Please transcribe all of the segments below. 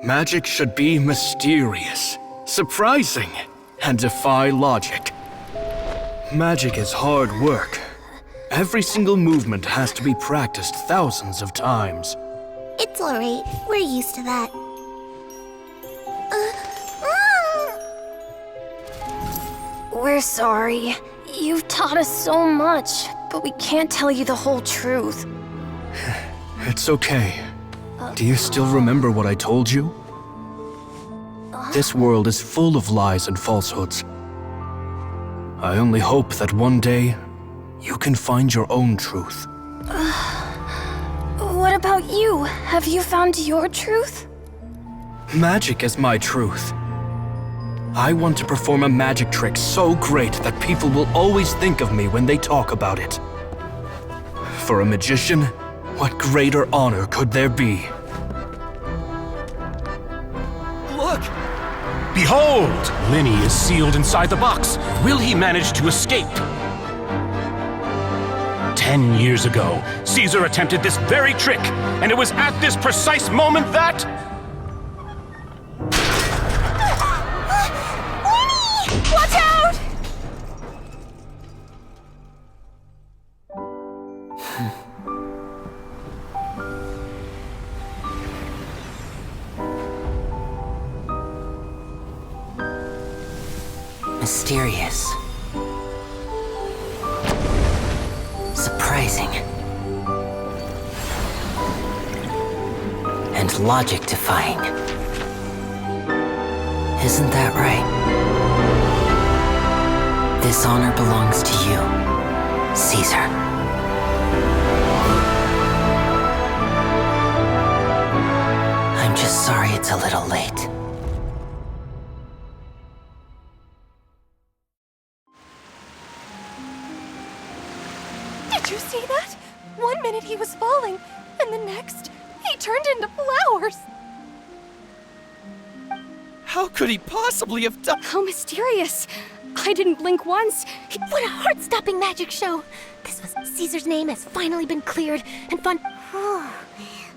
Magic should be mysterious, surprising, and defy logic. Magic is hard work. Every single movement has to be practiced thousands of times. It's alright. We're used to that. We're sorry. You've taught us so much, but we can't tell you the whole truth. It's okay. Do you still remember what I told you? This world is full of lies and falsehoods. I only hope that one day, you can find your own truth. What about you? Have you found your truth? Magic is my truth. I want to perform a magic trick so great that people will always think of me when they talk about it. For a magician, what greater honor could there be? Look! Behold! Lyney is sealed inside the box. Will he manage to escape? 10 years ago, Caesar attempted this very trick, and it was at this precise moment that... Lyney! Watch out! Mysterious. Surprising. And logic-defying. Isn't that right? This honor belongs to you, Caesar. I'm just sorry it's a little late. Did you see that? 1 minute he was falling, and the next, he turned into flowers. How could he possibly have done? How mysterious. I didn't blink once. What a heart-stopping magic show! This was Caesar's name has finally been cleared, and fun.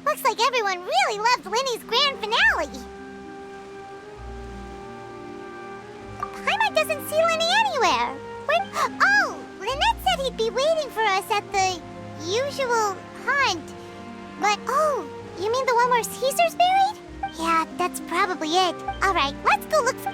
Looks like everyone really loved Lyney's grand finale. Paimon doesn't see Lyney anywhere. Oh, Lynette said he'd be waiting for us at the usual hunt. But oh, you mean the one where Caesar's buried? Yeah, that's probably it. All right, let's go look for.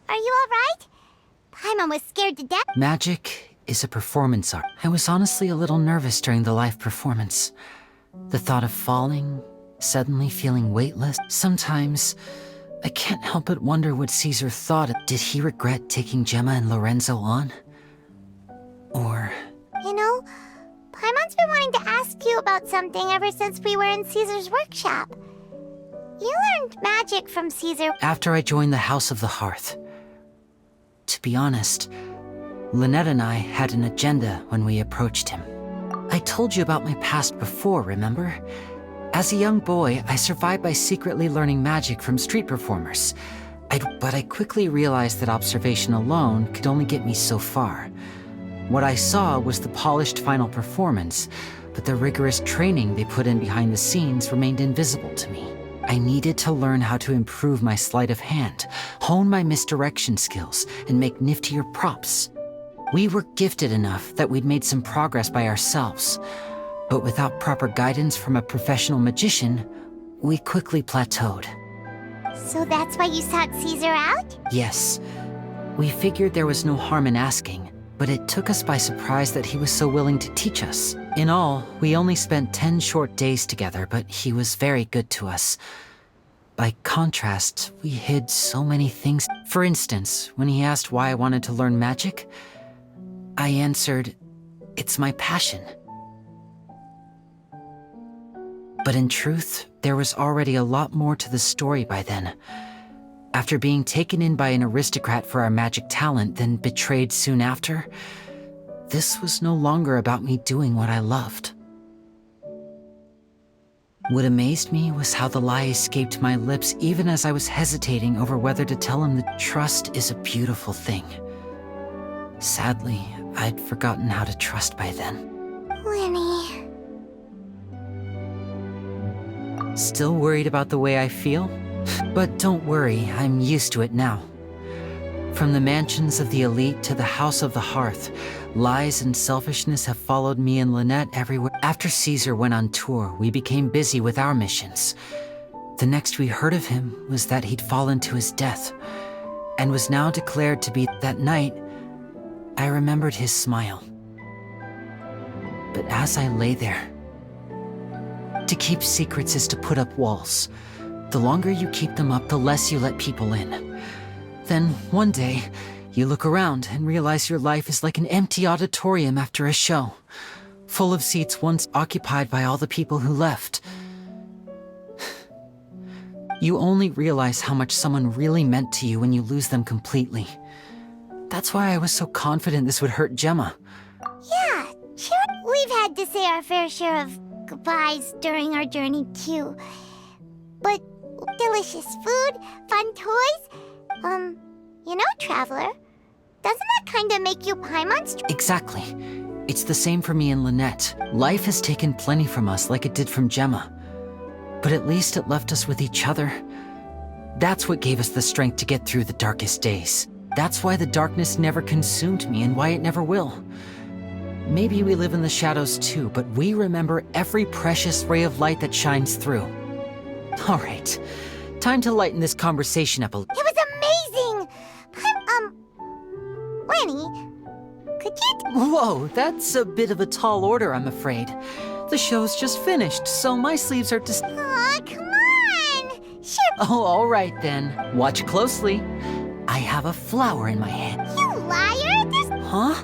Are you all right? Paimon was scared to death. Magic is a performance art. I was honestly a little nervous during the live performance. The thought of falling, suddenly feeling weightless. Sometimes, I can't help but wonder what Caesar thought. Did he regret taking Gemma and Lorenzo on? Or... You know, Paimon's been wanting to ask you about something ever since we were in Caesar's workshop. You learned magic from Caesar. After I joined the House of the Hearth. To be honest, Lynette and I had an agenda when we approached him. I told you about my past before, remember? As a young boy, I survived by secretly learning magic from street performers. But I quickly realized that observation alone could only get me so far. What I saw was the polished final performance, but the rigorous training they put in behind the scenes remained invisible to me. I needed to learn how to improve my sleight of hand, hone my misdirection skills, and make niftier props. We were gifted enough that we'd made some progress by ourselves, But without proper guidance from a professional magician, we quickly plateaued. So that's why you sought Caesar out? Yes, we figured there was no harm in asking, but it took us by surprise that he was so willing to teach us. In all, we only spent 10 short days together, but he was very good to us. By contrast, we hid so many things. For instance, when he asked why I wanted to learn magic, I answered, "It's my passion." But in truth, there was already a lot more to the story by then. After being taken in by an aristocrat for our magic talent, then betrayed soon after, this was no longer about me doing what I loved. What amazed me was how the lie escaped my lips even as I was hesitating over whether to tell him that trust is a beautiful thing. Sadly, I'd forgotten how to trust by then. Lyney. Still worried about the way I feel? But don't worry, I'm used to it now. From the mansions of the elite to the house of the hearth, lies and selfishness have followed me and Lynette everywhere. After Caesar went on tour, we became busy with our missions. The next we heard of him was that he'd fallen to his death, and was now declared to be. That night, I remembered his smile. But as I lay there, to keep secrets is to put up walls. The longer you keep them up, the less you let people in. Then, one day, you look around and realize your life is like an empty auditorium after a show, full of seats once occupied by all the people who left. You only realize how much someone really meant to you when you lose them completely. That's why I was so confident this would hurt Gemma. Yeah, sure. We've had to say our fair share of goodbyes during our journey, too. But delicious food, fun toys. You know, Traveler, doesn't that kind of make you Paimon? Exactly. It's the same for me and Lynette. Life has taken plenty from us like it did from Gemma. But at least it left us with each other. That's what gave us the strength to get through the darkest days. That's why the darkness never consumed me and why it never will. Maybe we live in the shadows too, but we remember every precious ray of light that shines through. All right, time to lighten this conversation up a little. It was amazing! Lyney, could you... Whoa, that's a bit of a tall order, I'm afraid. The show's just finished, so my sleeves are just... Aw, come on! Sure, Oh, all right then. Watch closely. I have a flower in my hand. you liar! There's Huh?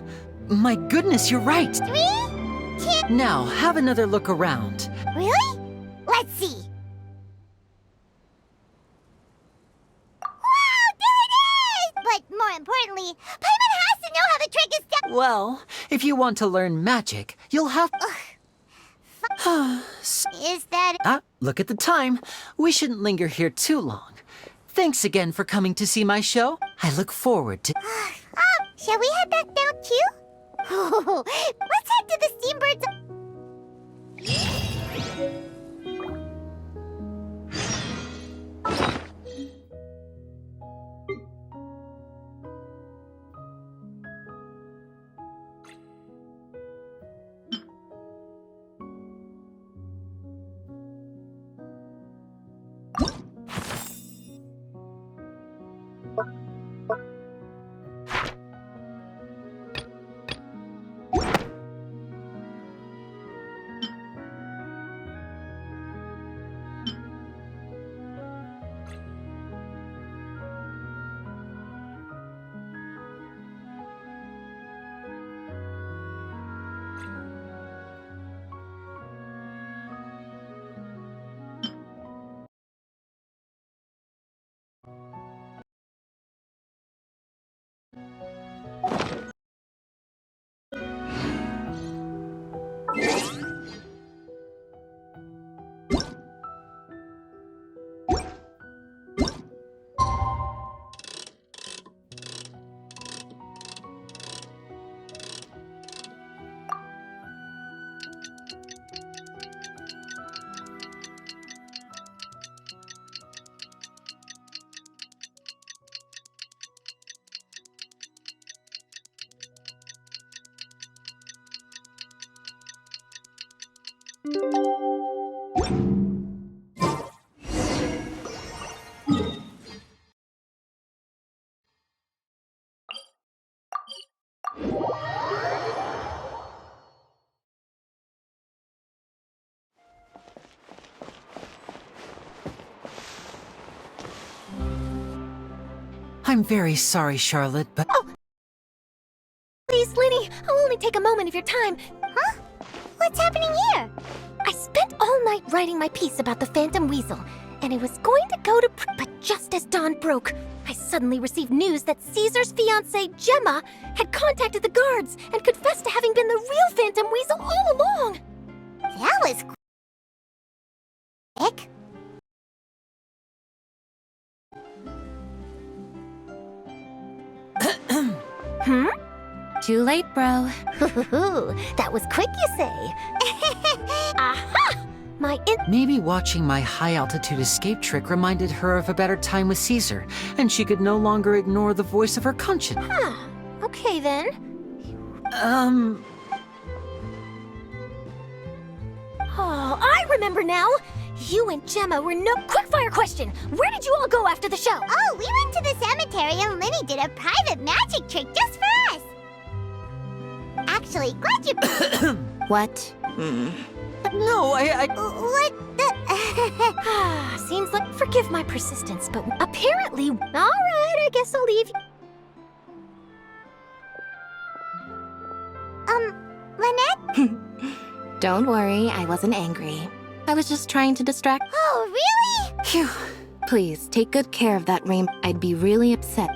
My goodness, you're right. 3, 2... Now, have another look around. Really? Let's see. Wow, there it is! But more importantly, Paimon has to know how the trick is done. Well, if you want to learn magic, you'll have... Is that... Look at the time. We shouldn't linger here too long. Thanks again for coming to see my show. I look forward to... Shall we head back down too? Let's head to the Steambirds. I'm very sorry, Charlotte, but Please, Lyney, I'll only take a moment of your time. Huh? What's happening here? I spent all night writing my piece about the Phantom Weasel, and it was going to go to but just as dawn broke, I suddenly received news that Caesar's fiancée, Gemma, had contacted the guards and confessed to having been the real Phantom Weasel all along. That was quick. Too late, bro. That was quick, you say? Aha! maybe watching my high-altitude escape trick reminded her of a better time with Caesar, and she could no longer ignore the voice of her conscience. Huh. Okay, then. Oh, I remember now! You and Gemma were no— Quickfire question! Where did you all go after the show? Oh, we went to the cemetery and Lyney did a private magic trick just for us. Actually, glad you... What? No, What the... Seems like— Forgive my persistence, but apparently— Alright, I guess I'll leave you. Lynette? Don't worry, I wasn't angry. I was just trying to distract. Oh, really? Phew. Please, take good care of that rainbow. I'd be really upset.